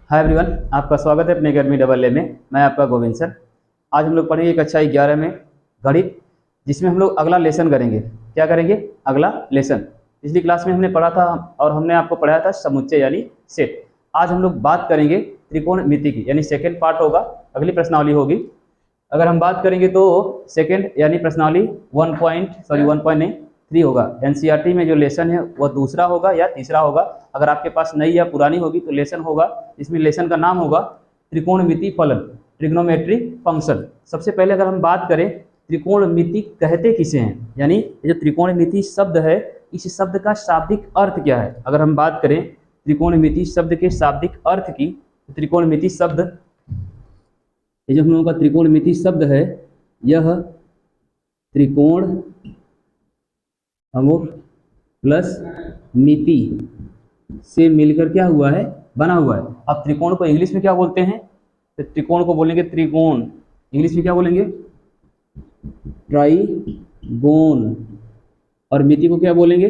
Hi everyone, आपका स्वागत है अपने अकेडमी डबल ए में। मैं आपका गोविंद सर। आज हम लोग पढ़ेंगे कक्षा 11 में गणित, जिसमें हम लोग अगला लेसन करेंगे। क्या करेंगे? अगला लेसन। पिछली क्लास में हमने पढ़ा था और हमने आपको पढ़ाया था समुच्चय यानी सेट। आज हम लोग बात करेंगे त्रिकोणमिति की, यानी सेकेंड पार्ट होगा, अगली प्रश्नावली होगी। अगर हम बात करेंगे तो सेकेंड यानी प्रश्नावली 1.3 होगा। एनसीईआरटी में जो लेसन है वह दूसरा होगा या तीसरा होगा। अगर आपके पास नई या पुरानी होगी तो लेसन होगा, इसमें लेसन का नाम होगा त्रिकोणमिति फलन, ट्रिग्नोमेट्रिक फंक्शन। सबसे पहले अगर हम बात करें त्रिकोणमिति कहते किसे हैं, यानी ये जो त्रिकोणमिति शब्द है, इस शब्द का शाब्दिक अर्थ क्या है। अगर हम बात करें त्रिकोणमिति शब्द के शाब्दिक अर्थ की, त्रिकोणमिति शब्द, ये जो हम लोगों का त्रिकोणमिति शब्द है, यह त्रिकोण प्लस मिति से मिलकर क्या हुआ है, बना हुआ है। अब त्रिकोण को इंग्लिश में क्या बोलते हैं? तो त्रिकोण को बोलेंगे त्रिकोण, इंग्लिश में क्या बोलेंगे? ट्राइगोन। और मिति को क्या बोलेंगे?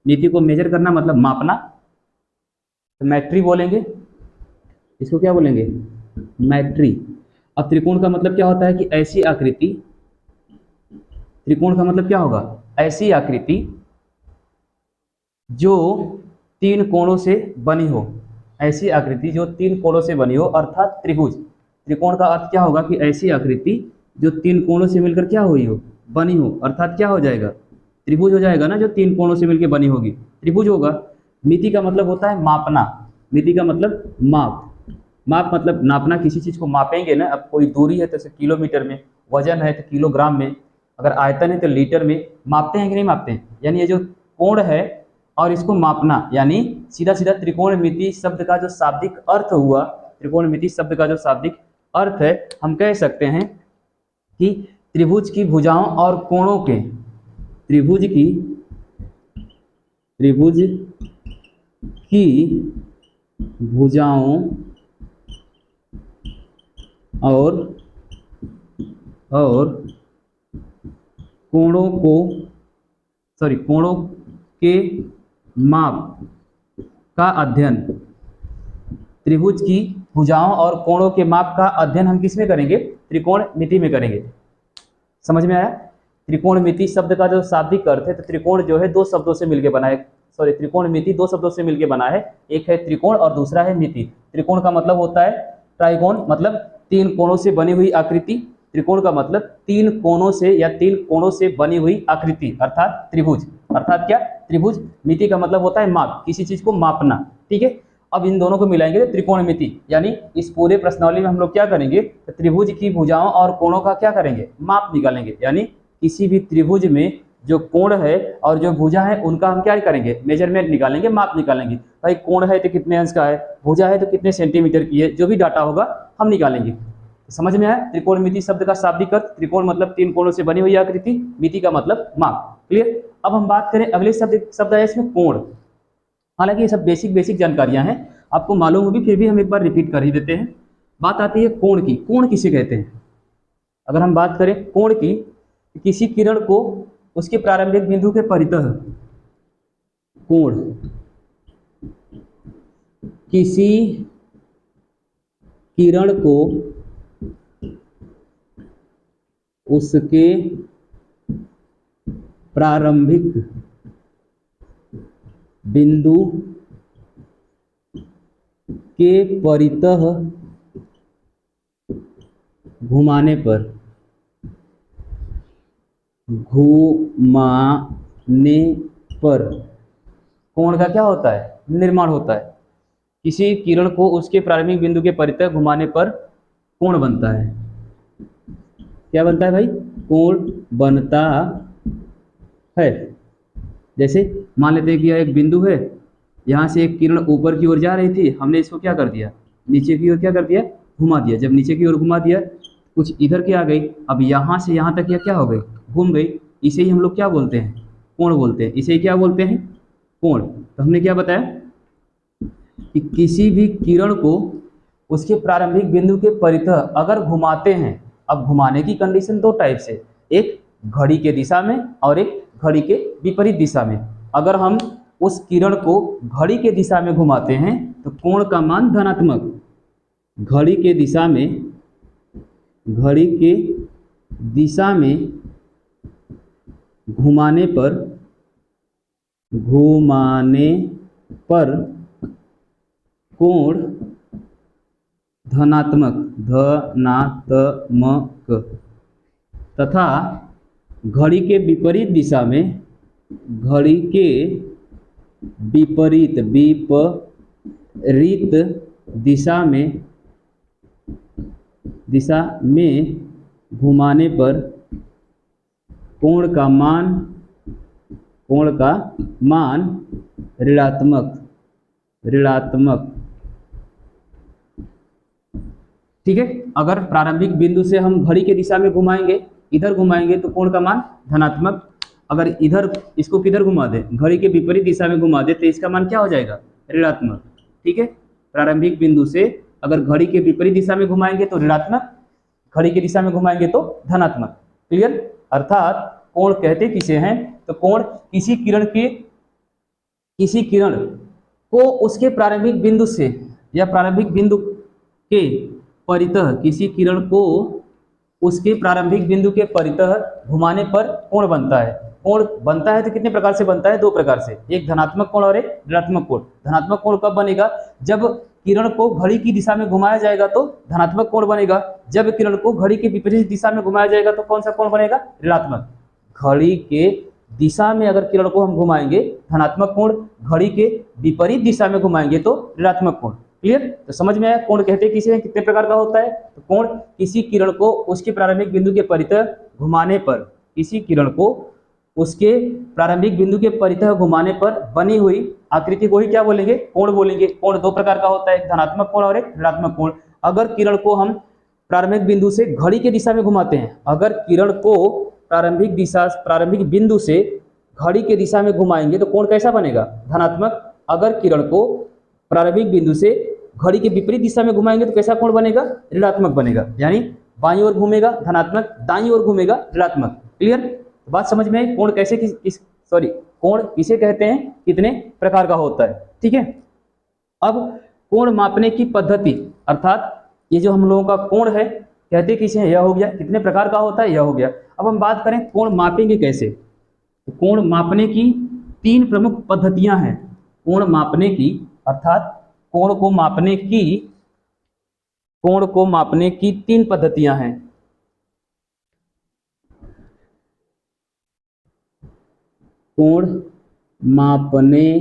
मिति को मेजर करना मतलब मापना, तो मैट्री बोलेंगे। इसको क्या बोलेंगे? मैट्री। अब त्रिकोण का मतलब क्या होता है कि ऐसी आकृति, त्रिकोण का मतलब क्या होगा? ऐसी आकृति जो तीन कोणों से बनी हो, ऐसी आकृति जो तीन कोणों से बनी हो, अर्थात त्रिभुज। त्रिकोण का अर्थ क्या होगा कि ऐसी आकृति जो तीन कोणों से मिलकर क्या हुई हो, बनी हो, अर्थात क्या हो जाएगा? त्रिभुज हो जाएगा ना, जो तीन कोणों से मिलकर बनी होगी, त्रिभुज होगा। मिति का मतलब होता है मापना, मिति का मतलब माप, माप मतलब नापना, किसी चीज को मापेंगे ना। अब कोई दूरी है तो इसे किलोमीटर में, वजन है तो किलोग्राम में, अगर आयतन है तो लीटर में। मापते हैं कि नहीं मापते हैं? यानी ये जो कोण है और इसको मापना, यानी सीधा सीधा त्रिकोणमिति शब्द का जो शाब्दिक अर्थ हुआ, त्रिकोणमिति शब्द का जो शाब्दिक अर्थ है, हम कह सकते हैं कि त्रिभुज की भुजाओं और कोणों के, त्रिभुज की भुजाओं और कोणों के माप का अध्ययन, त्रिभुज की भुजाओं और कोणों के माप का अध्ययन हम किस में करेंगे? त्रिकोणमिति में करेंगे। समझ में आया? त्रिकोणमिति शब्द का जो शाब्दिक अर्थ है, तो त्रिकोण जो है दो शब्दों से मिलकर बना है, त्रिकोणमिति दो शब्दों से मिलकर बना है, एक है त्रिकोण और दूसरा है मिति। त्रिकोण का मतलब होता है ट्राइगोन, मतलब तीन कोणों से बनी हुई आकृति। त्रिकोण का मतलब तीन कोणों से या तीन कोणों से बनी हुई आकृति, अर्थात त्रिभुज, अर्थात क्या? त्रिभुज। मिति का मतलब होता है माप, किसी चीज को मापना। ठीक है, अब इन दोनों को मिलाएंगे तो त्रिकोणमिति, यानी इस पूरे प्रश्नावली में हम लोग क्या करेंगे? तो त्रिभुज की भुजाओं और कोणों का क्या करेंगे? माप निकालेंगे। यानी किसी भी त्रिभुज में जो कोण है और जो भुजा है, उनका हम क्या करेंगे? मेजरमेंट निकालेंगे, माप निकालेंगे। भाई कोण है तो कितने अंश का है, भुजा है तो कितने सेंटीमीटर की है, जो भी डाटा होगा हम निकालेंगे। समझ में आया? त्रिकोणमिति शब्द का शाब्दिक अर्थ, त्रिकोण मतलब तीन कोणों से बनी हुई आकृति, मिति का मतलब माप। क्लियर? अब हम बात करें अगले शब्द है इसमें कोण। हालांकि ये सब बेसिक जानकारियां हैं, आपको मालूम होगी, फिर भी हम एक बार रिपीट कर ही देते हैं। बात आती है कोण की। कोण किसे कहते हैं? अगर हम बात करें कोण की, किसी किरण को उसके प्रारंभिक बिंदु के परितः, कोण किसी किरण को उसके प्रारंभिक बिंदु के परितः घुमाने पर कोण का क्या होता है? निर्माण होता है। किसी किरण को उसके प्रारंभिक बिंदु के परितः घुमाने पर कोण बनता है। क्या बनता है भाई? कोण बनता है। जैसे मान लेते हैं कि यह एक बिंदु है, यहाँ से एक किरण ऊपर की ओर जा रही थी, हमने इसको क्या कर दिया? नीचे की ओर क्या कर दिया? घुमा दिया। जब नीचे की ओर घुमा दिया, कुछ इधर की आ गई, अब यहाँ से यहाँ तक यह क्या हो गई? घूम गई। इसे ही हम लोग क्या बोलते हैं? कोण बोलते हैं। इसे ही क्या बोलते हैं? कोण। तो हमने क्या बताया कि किसी भी किरण को उसके प्रारंभिक बिंदु के परितः अगर घुमाते हैं, अब घुमाने की कंडीशन दो टाइप से, एक घड़ी के दिशा में और एक घड़ी के विपरीत दिशा में। अगर हम उस किरण को घड़ी के दिशा में घुमाते हैं तो कोण का मान धनात्मक, घड़ी के दिशा में घुमाने पर कोण धनात्मक तथा घड़ी के विपरीत दिशा में घुमाने पर कोण का मान ऋणात्मक। ठीक है, अगर प्रारंभिक बिंदु से हम घड़ी के दिशा में घुमाएंगे, इधर घुमाएंगे तो कोण का मान धनात्मक। अगर इधर इसको किधर घुमा दे, घड़ी के विपरीत दिशा में घुमा दे, तो इसका मान क्या हो जाएगा, ऋणात्मक। ठीक है, प्रारंभिक बिंदु से अगर घड़ी के विपरीत दिशा में घुमाएंगे तो ऋणात्मक, घड़ी की दिशा में घुमाएंगे तो धनात्मक। क्लियर। अर्थात कोण कहते किसे हैं, तो कोण किसी किरण को उसके प्रारंभिक बिंदु से या प्रारंभिक बिंदु के परितः, किसी किरण को उसके प्रारंभिक बिंदु के परितः घुमाने पर कोण बनता है। कोण बनता है तो कितने प्रकार से बनता है, दो प्रकार से, एक धनात्मक कोण और एक ऋणात्मक कोण। धनात्मक कोण कब बनेगा, जब किरण को घड़ी की दिशा में घुमाया जाएगा तो धनात्मक कोण बनेगा। जब किरण को घड़ी के विपरीत दिशा में घुमाया जाएगा तो कौन सा कोण बनेगा, ऋणात्मक। घड़ी के दिशा में अगर किरण को हम घुमाएंगे धनात्मक कोण, घड़ी के विपरीत दिशा में घुमाएंगे तो ऋणात्मक कोण। क्लियर। तो समझ में आया कोण कहते किसे हैं, कितने प्रकार का होता है। तो कोण किसी किरण को उसके प्रारंभिक बिंदु के परितः घुमाने पर, किसी किरण को उसके प्रारंभिक बिंदु के परितः घुमाने पर बनी हुई आकृति को ही क्या बोलेंगे, कोण बोलेंगे। कोण दो प्रकार का होता है, एक धनात्मक कोण और एक ऋणात्मक कोण। अगर किरण को हम प्रारंभिक बिंदु से घड़ी की दिशा में घुमाते हैं, अगर किरण को प्रारंभिक बिंदु से घड़ी के दिशा में घुमाएंगे तो कोण कैसा बनेगा, धनात्मक। अगर किरण को प्रारंभिक बिंदु से घड़ी के विपरीत दिशा में घुमाएंगे तो कैसा कोण बनेगा, ऋणात्मक बनेगा। यानी बाईं ओर घूमेगा धनात्मक, दाईं ओर घूमेगा ऋणात्मक। क्लियर। बात समझ में आई। कोण कैसे कोण किसे कहते हैं, कितने प्रकार का होता है। ठीक है। अब कोण मापने की पद्धति, अर्थात ये जो हम लोगों का कोण है कहते किसे हैं, यह हो गया। कितने प्रकार का होता है, यह हो गया। अब हम बात करें कोण मापेंगे कैसे। तो कोण मापने की तीन प्रमुख पद्धतियां हैं। कोण मापने की अर्थात कोण को मापने की तीन पद्धतियां हैं। कोण मापने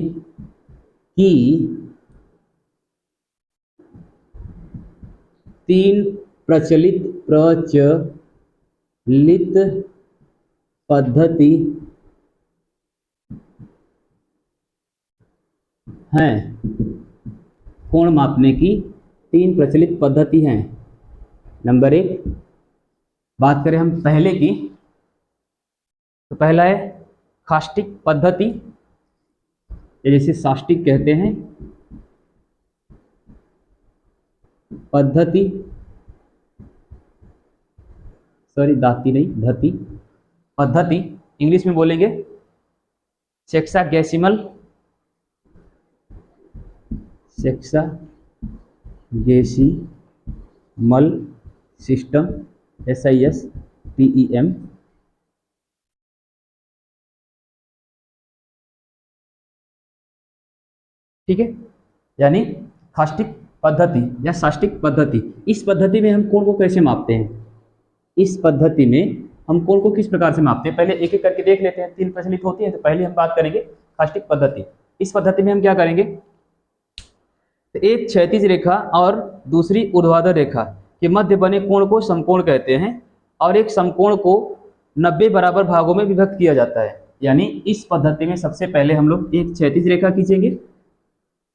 की तीन प्रचलित पद्धति हैं। कोण मापने की तीन प्रचलित पद्धति हैं। नंबर एक, बात करें हम पहले की, तो पहला है कास्टिक पद्धति, जैसे साष्टिक कहते हैं पद्धति, सॉरी दाती नहीं धति, पद्धति इंग्लिश में बोलेंगे सेक्सागेसिमल सिस्टम, SISTEM। ठीक है, यानी कास्टिक पद्धति या साष्टिक पद्धति। इस पद्धति में हम कोण को कैसे मापते हैं, इस पद्धति में हम कोण को किस प्रकार से मापते हैं, पहले एक एक करके देख लेते हैं। तीन प्रचलित होती है, तो पहले हम बात करेंगे कास्टिक पद्धति। इस पद्धति में हम क्या करेंगे, तो एक क्षैतिज रेखा और दूसरी ऊर्ध्वाधर रेखा के मध्य बने कोण को समकोण कहते हैं, और एक समकोण को 90 बराबर भागों में विभक्त किया जाता है। यानी इस पद्धति में सबसे पहले हम लोग एक क्षैतिज रेखा खींचेंगे,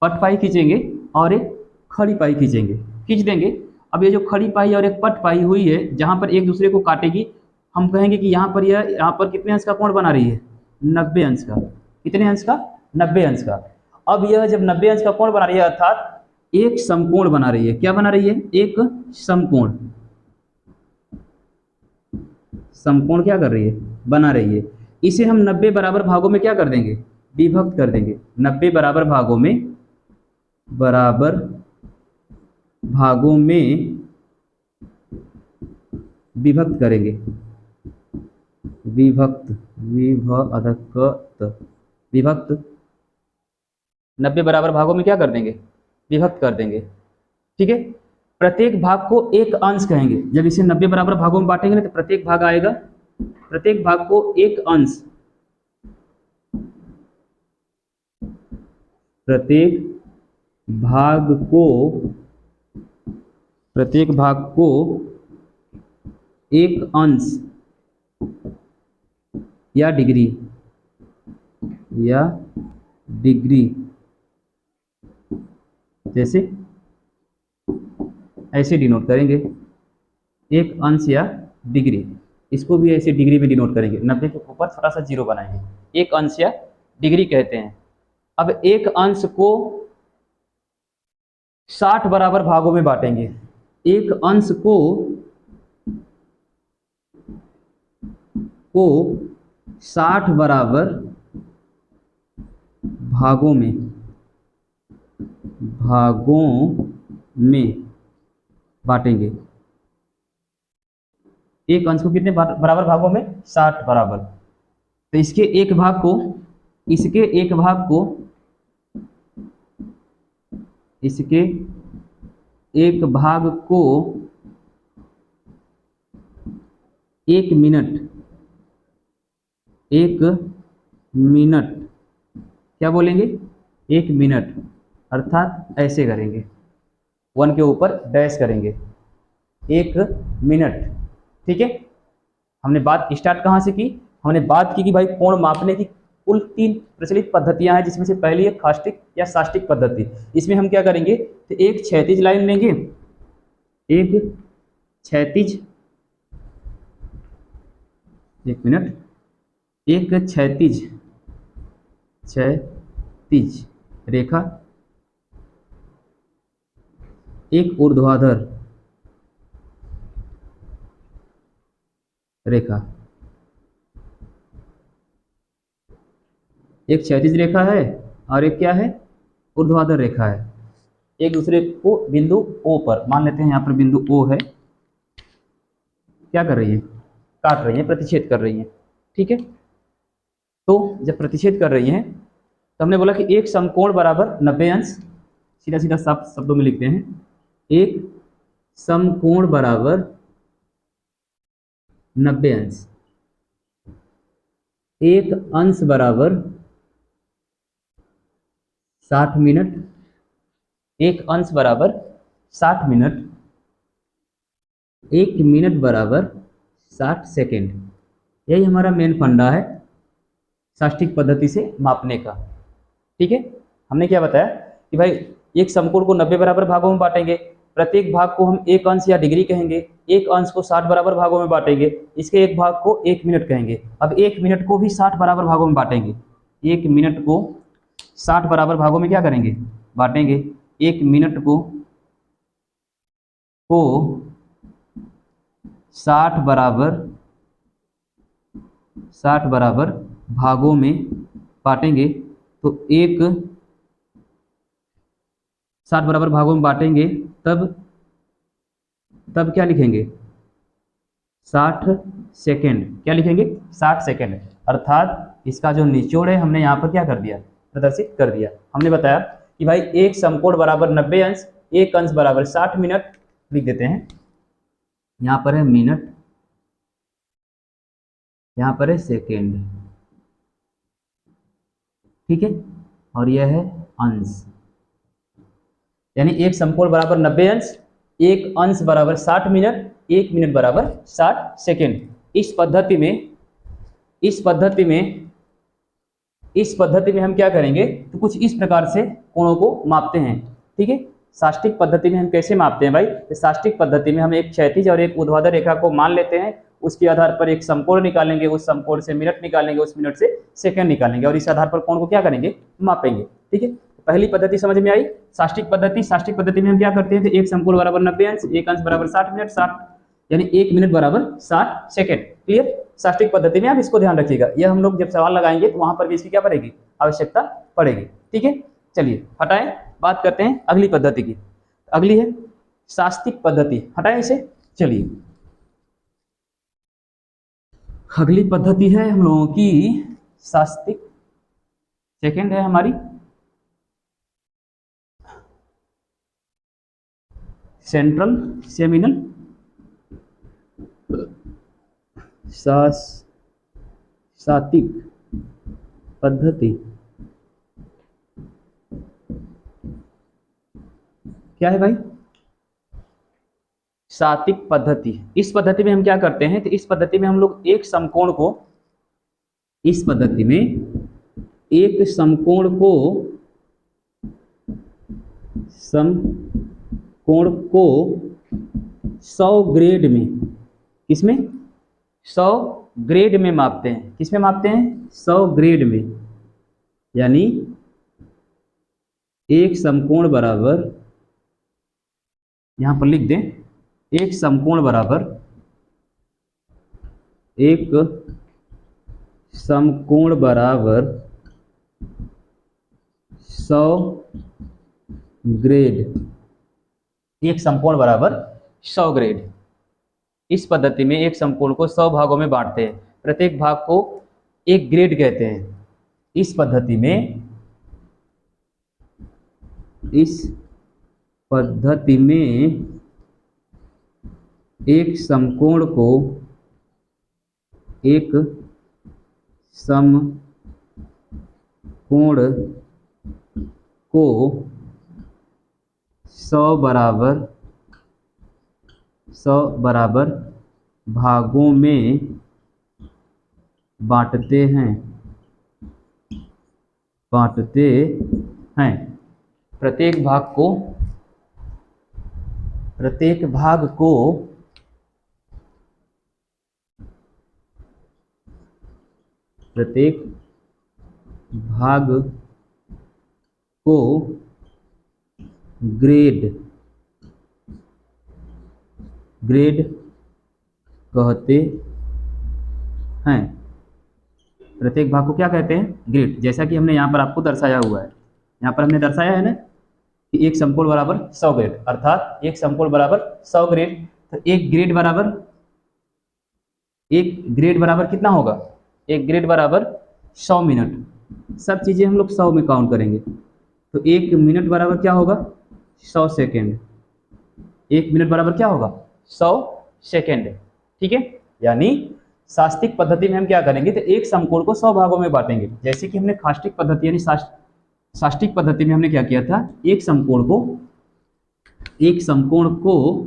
पट पाई खींचेंगे और एक खड़ी पाई खींच देंगे। अब ये जो खड़ी पाई और एक पट पाई हुई है, जहाँ पर एक दूसरे को काटेगी, हम कहेंगे कि यहाँ पर कितने अंश का कोण बना रही है, 90 अंश का। कितने अंश का, 90 अंश का। अब यह जब 90 अंश का कोण बना रही है, अर्थात एक समकोण बना रही है। क्या बना रही है, एक समकोण। समकोण क्या कर रही है, बना रही है। इसे हम 90 बराबर भागों में क्या कर देंगे, विभक्त कर देंगे। 90 बराबर भागों में बराबर भागों में विभक्त करेंगे। विभक्त, विभक्त 90 बराबर भागों में क्या कर देंगे, विभक्त कर देंगे। ठीक है, प्रत्येक भाग को एक अंश कहेंगे। जब इसे 90 बराबर भागों में बांटेंगे ना, तो प्रत्येक भाग आएगा, प्रत्येक भाग को एक अंश, प्रत्येक भाग को, प्रत्येक भाग को एक अंश या डिग्री, या डिग्री, जैसे ऐसे डिनोट करेंगे, एक अंश या डिग्री। इसको भी ऐसे डिग्री में डिनोट करेंगे, 90 के ऊपर छोटा सा जीरो बनाएंगे, एक अंश या डिग्री कहते हैं। अब एक अंश को 60 बराबर भागों में बांटेंगे। एक अंश को 60 बराबर भागों में बांटेंगे। एक अंश को कितने बराबर भागों में, 60 बराबर। तो इसके एक भाग को, इसके एक भाग को, इसके एक भाग को 1 मिनट, 1 मिनट क्या बोलेंगे, 1 मिनट, अर्थात ऐसे करेंगे, 1 के ऊपर डैश करेंगे, 1 मिनट। ठीक है, हमने बात स्टार्ट कहाँ से की, हमने बात की कि भाई कोण मापने की कुल 3 प्रचलित पद्धतियां हैं, जिसमें से पहली है कास्टिक या साष्टिक पद्धति। इसमें हम क्या करेंगे, तो एक क्षैतिज लाइन लेंगे, एक क्षैतिज, 1 मिनट, एक क्षैतिज रेखा, एक ऊर्ध्वाधर रेखा। एक क्षैतिज रेखा है और एक क्या है, ऊर्ध्वाधर रेखा है। एक दूसरे को बिंदु O पर मान लेते हैं, यहाँ पर बिंदु O है, क्या कर रही है, काट रही है, प्रतिच्छेद कर रही है। ठीक है, तो जब प्रतिच्छेद कर रही है तो हमने बोला कि एक समकोण बराबर 90 अंश, सीधा सीधा साफ शब्दों में लिखते हैं, एक समकोण बराबर 90 अंश, एक अंश बराबर 60 मिनट, एक अंश बराबर 60 मिनट, 1 मिनट बराबर 60 सेकेंड। यही हमारा मेन फंडा है साष्टिक पद्धति से मापने का। ठीक है, हमने क्या बताया कि भाई एक समकोण को 90 बराबर भागों में बांटेंगे, प्रत्येक भाग को हम एक अंश या डिग्री कहेंगे, एक अंश को 60 बराबर भागों में बांटेंगे, इसके एक भाग को 1 मिनट कहेंगे। अब 1 मिनट को भी 60 बराबर भागों में बांटेंगे, 1 मिनट को 60 बराबर भागों में क्या करेंगे, बांटेंगे। 1 मिनट को 60 बराबर भागों में बांटेंगे, तो एक 60 बराबर भागों में बांटेंगे, तब क्या लिखेंगे, 60 सेकेंड, क्या लिखेंगे, 60 सेकेंड। अर्थात इसका जो निचोड़ है हमने यहाँ पर क्या कर दिया, प्रदर्शित कर दिया। हमने बताया कि भाई एक समकोण बराबर 90 अंश, एक अंश बराबर 60 मिनट, लिख देते हैं, यहाँ पर है मिनट, यहाँ पर है सेकेंड। ठीक है, और यह है अंश, यानी एक समकोण बराबर 90 अंश, एक अंश बराबर 60 मिनट, 1 मिनट बराबर 60 सेकेंड। इस पद्धति में हम क्या करेंगे, तो कुछ इस प्रकार से कोणों को मापते हैं। ठीक है, साष्टिक पद्धति में हम कैसे मापते हैं भाई, तो साष्टिक पद्धति में हम एक क्षैतिज और एक ऊर्ध्वाधर रेखा को मान लेते हैं, उसके आधार पर एक समकोण निकालेंगे, उस समकोण से मिनट निकालेंगे, उस मिनट से सेकंड निकालेंगे, और इस आधार पर कोण को क्या करेंगे, मापेंगे। ठीक है, पहली पद्धति समझ में आई, साष्टिक पद्धति। साष्टिक पद्धति में हम क्या करते हैं, तो एक समकोण बराबर 90 अंश, एक अंश बराबर 60 मिनट, 60 यानी 1 मिनट बराबर 60 सेकेंड। क्लियर, साष्टिक पद्धति में आप इसको ध्यान रखिएगा, यह हम लोग जब सवाल लगाएंगे तो वहां पर भी इसकी क्या पड़ेगी, आवश्यकता पड़ेगी। ठीक है, चलिए हटाएं। बात करते हैं अगली पद्धति की। अगली है शास्त्रिक पद्धति, हटाएं इसे। चलिए अगली पद्धति है हम लोगों की शास्त्रिक। सेकंड है हमारी सेंट्रल सेमिनल शास्त्रिक पद्धति। क्या है भाई? शास्त्रिक पद्धति। इस पद्धति में हम क्या करते हैं, तो इस पद्धति में हम लोग एक समकोण को, इस पद्धति में एक समकोण को 100 ग्रेड में, किसमें? 100 ग्रेड में मापते हैं। किसमें मापते हैं? 100 ग्रेड में। यानी एक समकोण बराबर, यहां पर लिख दें, एक समकोण बराबर, एक समकोण बराबर 100 ग्रेड। एक समकोण बराबर 100 ग्रेड। इस पद्धति में एक समकोण को 100 भागों में बांटते हैं, प्रत्येक भाग को एक ग्रेड कहते हैं। इस पद्धति में एक समकोण को, एक समकोण को 100 बराबर भागों में बांटते हैं। प्रत्येक भाग को ग्रेड कहते हैं। प्रत्येक भाग को क्या कहते हैं? ग्रेड। जैसा कि हमने यहाँ पर आपको दर्शाया हुआ है, यहाँ पर हमने दर्शाया है ना कि एक समकोण बराबर 100 ग्रेड, अर्थात एक समकोण बराबर 100 ग्रेड। तो एक ग्रेड बराबर कितना होगा? एक ग्रेड बराबर 100 मिनट। सब चीजें हम लोग 100 में काउंट करेंगे। तो एक मिनट बराबर क्या होगा? 100 सेकेंड। एक मिनट बराबर क्या होगा? 100 सेकेंड। ठीक है। यानी शास्त्रिक पद्धति में हम क्या करेंगे, तो एक समकोण को 100 भागों में बांटेंगे। जैसे कि हमने खाष्टिक पद्धति यानी शास्त्रिक पद्धति में हमने क्या किया था, एक समकोण को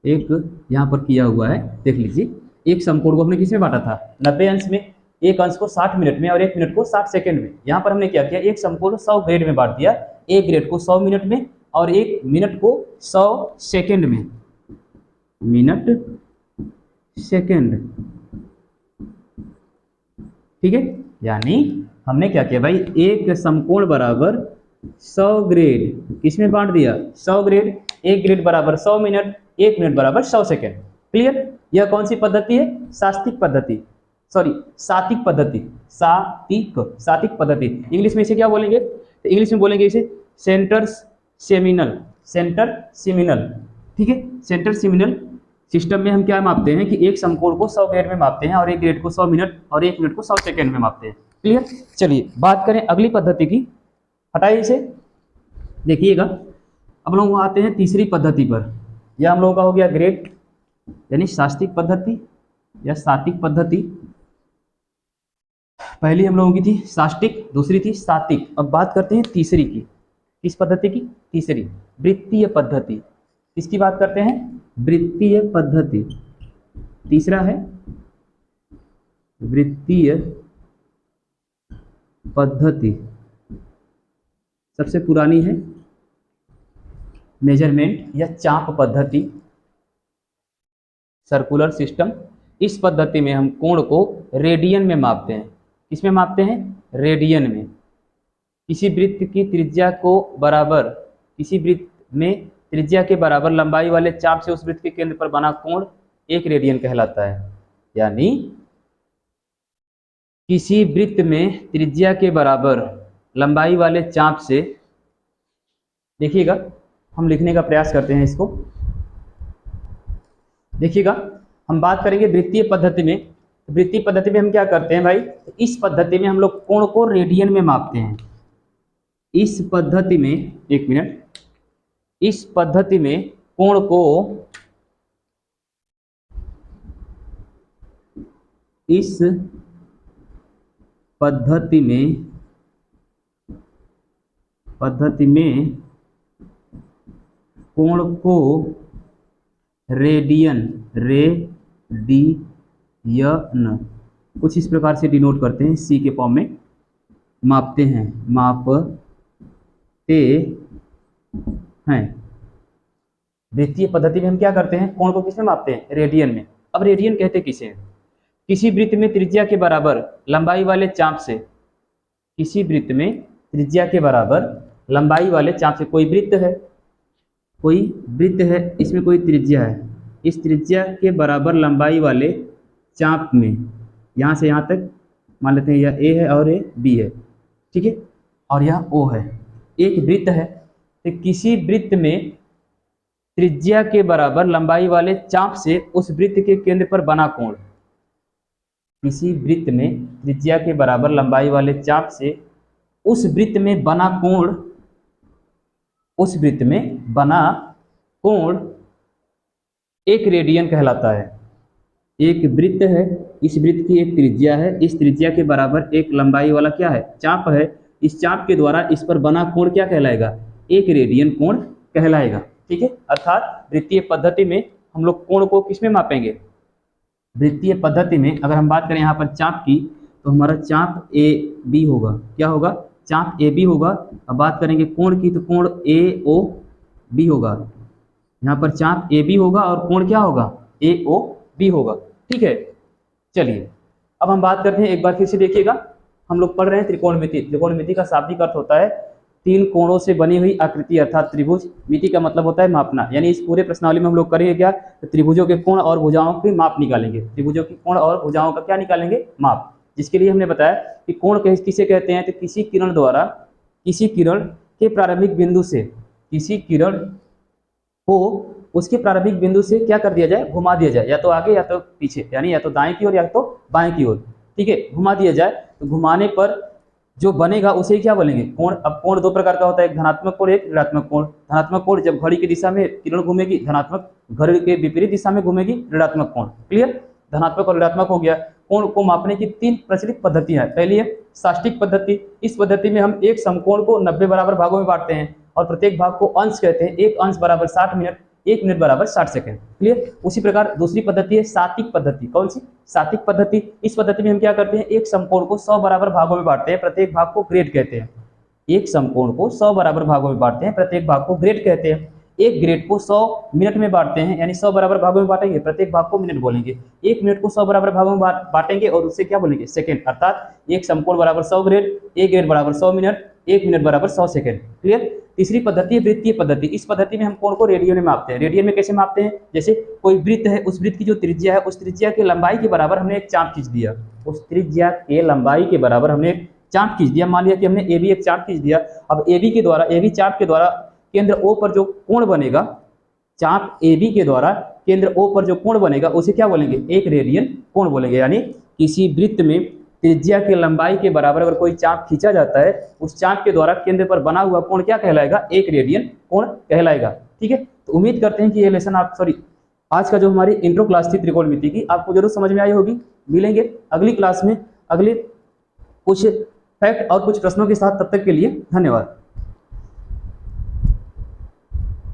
एक यहां पर किया हुआ है, देख लीजिए। एक समकोण को हमने किसमें बांटा था? 90 अंश में। एक अंश को 60 मिनट में और एक मिनट को 60 सेकंड में। यहां पर हमने क्या किया, एक समकोण को 100 ग्रेड में बांट दिया। एक ग्रेड को 100 मिनट में और एक मिनट को 100 सेकंड में। Minute second. ठीक है। यानी हमने क्या किया भाई, एक समकोण बराबर 100 ग्रेड किसमें बांट दिया? 100 ग्रेड। एक ग्रेड बराबर 100 मिनट, एक मिनट बराबर 100 सेकंड। क्लियर? यह कौन सी पद्धति है? शास्त्रिक पद्धति, सॉरी शास्त्रिक पद्धति। शास्त्रिक पद्धति इंग्लिश में इसे क्या बोलेंगे? तो इंग्लिश में बोलेंगे इसे सेंटर सेमिनल। ठीक है। सेंटर सेमिनल सिस्टम में हम क्या मापते हैं कि एक समकोण को 100 ग्रेड में मापते हैं और एक ग्रेड को 100 मिनट और एक मिनट को 100 सेकंड में मापते हैं। क्लियर? चलिए बात करें अगली पद्धति की। हटाइए इसे। देखिएगा, अब लोग आते हैं तीसरी पद्धति पर। यह हम लोगों का हो गया ग्रेड यानी शास्त्रिक पद्धति या शास्त्रिक पद्धति। पहली हम लोगों की थी शास्त्रिक, दूसरी थी शास्त्रिक। अब बात करते हैं तीसरी की। किस पद्धति की? तीसरी वृत्तीय पद्धति। किसकी बात करते हैं? वृत्तीय पद्धति। तीसरा है वृत्तीय पद्धति। सबसे पुरानी है मेजरमेंट या चाप पद्धति, सर्कुलर सिस्टम। इस पद्धति में हम कोण को रेडियन में मापते हैं। किसमें मापते हैं? रेडियन में। किसी वृत्त की त्रिज्या को बराबर, किसी वृत्त में त्रिज्या के बराबर लंबाई वाले चाप से उस वृत्त के केंद्र पर बना कोण 1 रेडियन कहलाता है। यानी किसी वृत्त में त्रिज्या के बराबर लंबाई वाले चाप से, देखिएगा हम लिखने का प्रयास करते हैं इसको। देखिएगा हम बात करेंगे वृत्तीय पद्धति में। वृत्तीय पद्धति में हम क्या करते हैं भाई, तो इस पद्धति में हम लोग कोण को रेडियन में मापते हैं। इस पद्धति में, एक मिनट, इस पद्धति में कोण को इस पद्धति में कोण को रेडियन कुछ इस प्रकार से डिनोट करते हैं, सी के फॉर्म में मापते हैं वृत्तीय पद्धति में हम क्या करते हैं, कोण को किसमें मापते हैं, रेडियन में। अब रेडियन कहते किसे हैं, किसी वृत्त में त्रिज्या के बराबर लंबाई वाले चाप से, किसी वृत्त में त्रिज्या के बराबर लंबाई वाले चाप से, कोई वृत्त है, इसमें कोई त्रिज्या है, इस त्रिज्या के बराबर लंबाई वाले चाप में, यहाँ से यहाँ तक मान लेते हैं यह ए है और ये बी है, ठीक है, और यह ओ है, एक वृत्त है। तो किसी वृत्त में त्रिज्या के बराबर लंबाई वाले चाप से उस वृत्त के केंद्र पर बना कोण, किसी वृत्त में त्रिज्या के बराबर लंबाई वाले चाप से उस वृत्त में बना कोण, उस वृत्त में बना कोण एक रेडियन कहलाता है। एक वृत्त है, इस वृत्त की एक त्रिज्या है, इस त्रिज्या के बराबर एक लंबाई वाला क्या है, चाप है, इस चाप के द्वारा इस पर बना कोण क्या कहलाएगा, एक रेडियन कोण कहलाएगा, ठीक है। अर्थात वृत्तीय पद्धति में हम लोग कोण को किसमें मापेंगे, वृत्तीय पद्धति में अगर हम बात करें यहाँ पर चाप की, तो हमारा चाप ए बी होगा, क्या होगा, चाप ए बी होगा। अब बात करेंगे कोण की, तो कोण ए ओ बी होगा, यहाँ पर चाप ए बी होगा और कोण क्या होगा, ए ओ बी होगा, ठीक है। चलिए अब हम बात करते हैं, एक बार फिर से देखिएगा, हम लोग पढ़ रहे हैं त्रिकोणमिति। त्रिकोणमिति का शाब्दिक अर्थ होता है तीन कोणों से बनी हुई आकृति अर्थात त्रिभुज। मिति का मतलब होता है मापना, यानी इस पूरे प्रश्नावली में हम लोग करेंगे क्या, तो त्रिभुजों के कोण और भुजाओं की माप निकालेंगे, त्रिभुजों की कोण और भुजाओं का क्या निकालेंगे, माप। जिसके लिए हमने बताया कि कोण किसे कहते हैं, तो किसी किरण द्वारा, किसी किरण के प्रारंभिक बिंदु से, किसी किरण को उसके प्रारंभिक बिंदु से क्या कर दिया जाए, घुमा दिया जाए, या तो आगे या तो पीछे, यानी या तो दाएं की ओर या तो बाएं की ओर, ठीक है, घुमा दिया जाए। तो घुमाने पर जो बनेगा उसे क्या बोलेंगे, कोण। अब कोण दो प्रकार का होता है, एक धनात्मक कोण, एक ऋणात्मक कोण। धनात्मक कोण जब घड़ी की दिशा में किरण घूमेगी, धनात्मक घड़ी के विपरीत दिशा में घूमेगी ऋणात्मक कोण। क्लियर, धनात्मक और ऋणात्मक हो गया। कोण को मापने की तीन प्रचलित पद्धतियां हैं। पहली है साष्टिक पद्धति। इस पद्धति में हम एक समकोण को 90 बराबर भागों में बांटते हैं और प्रत्येक भाग को अंश कहते हैं। एक अंश बराबर 60 मिनट, 1 मिनट बराबर 60 सेकंड। क्लियर। उसी प्रकार दूसरी पद्धति है सातिक पद्धति। कौन सी, सातिक पद्धति। इस पद्धति में हम क्या करते हैं, एक समकोण को 100 बराबर भागों में बांटते हैं, प्रत्येक भाग को ग्रेड कहते हैं। एक समकोण को 100 बराबर भागों में बांटते हैं, प्रत्येक भाग को ग्रेड कहते हैं। एक ग्रेड को 100 मिनट में बांटते हैं, यानी 100 बराबर भागों में बांटेंगे, प्रत्येक भाग को मिनट बोलेंगे। एक मिनट को 100 बराबर भागों में बांटेंगे और उससे क्या बोलेंगे, सेकंड। अर्थात एक समकोण बराबर 100 ग्रेड, एक ग्रेड बराबर 100 मिनट, 1 मिनट बराबर 100 सेकंड। क्लियर। तीसरी पद्धति है वृत्तीय पद्धति। इस पद्धति में हम कोण को रेडियन में मापते हैं। रेडियन में कैसे मापते हैं, जैसे कोई वृत्त है, उस वृत्त की जो त्रिज्या है, उस त्रिज्या की लंबाई के बराबर हमने एक चाप खींच दिया। उस त्रिज्या के लंबाई के बराबर हमने एक चाप खींच दिया। मान लिया कि हमने ए बी एक चाप खींच दिया। अब ए बी के द्वारा, ए बी चाप के द्वारा केंद्र ओ पर जो कोण बनेगा, चाप ए बी के द्वारा केंद्र ओ पर जो कोण बनेगा उसे क्या बोलेंगे, एक रेडियन कोण बोलेंगे। यानी किसी वृत्त में त्रिज्या के लंबाई के बराबर अगर कोई चाप खींचा जाता है, उस चाप के द्वारा केंद्र पर बना हुआ कोण क्या कहलाएगा, एक रेडियन कोण कहलाएगा। ठीक है। तो उम्मीद करते हैं कि ये लेसन आज का जो हमारी इंट्रो क्लास थी त्रिकोणमिति की, आपको जरूर समझ में आई होगी। मिलेंगे अगली क्लास में अगले कुछ फैक्ट और कुछ प्रश्नों के साथ। तब तक के लिए धन्यवाद।